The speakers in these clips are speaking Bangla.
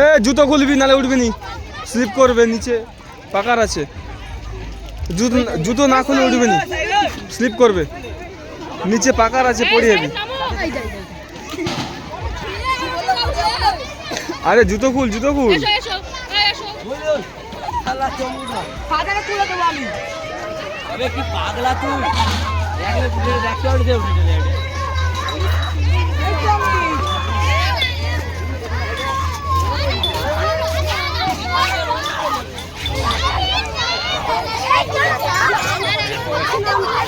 এ জুতো খুলবি নালে উঠবি নি, স্লিপ করবে, নিচে পাকার আছে। জুতো না খুলে উঠবে নি, স্লিপ করবে, নিচে পাকার আছে, পড়ে যাবি। আরে জুতো খুল, জুতো খুল।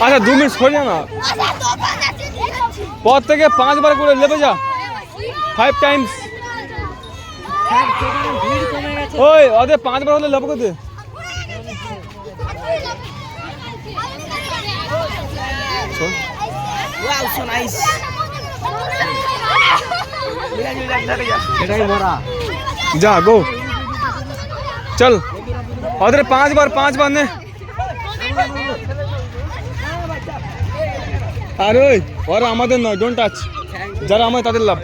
আচ্ছা 2 মিনিট সরে যা না, পর থেকে 5 বার করে লেবে যা, 5 টাইমস। ওই ওদের 5 বার হলে লেবে কোথায়? যা গো চল, ওদের 5 বার নে। আর ওই ওরা আমাদের নয়, ডোন্ট টাচ, যারা আমাদের তাদের লাভ।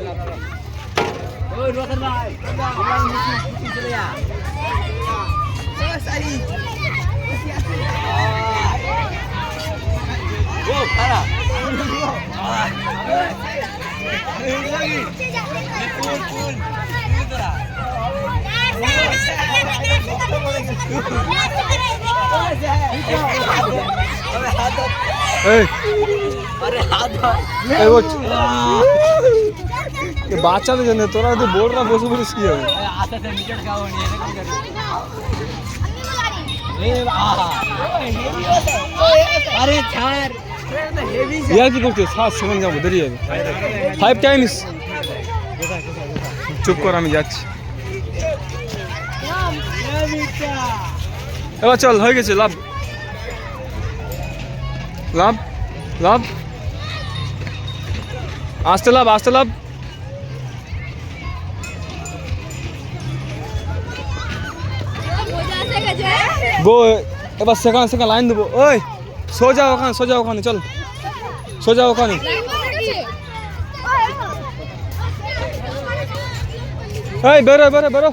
বাচ্চাদের জন্য তোরা যদি বোর্ডরা বসে বলিস কি হবে? ইয়ার কি করছিস? 7 সেকেন্ড যাবো, দেরি যাবে। 5 টাইমস। চুপ কর, আমি যাচ্ছি। এবার চল, হয়ে গেছে। লাভ লাভ লাভ, আসতে লাভ, আসতে লাভ। গো, এবার সেখানে লাইন দেবো। ওই সোজা ওখানে চল, সোজা ওখানে। এই বেরো।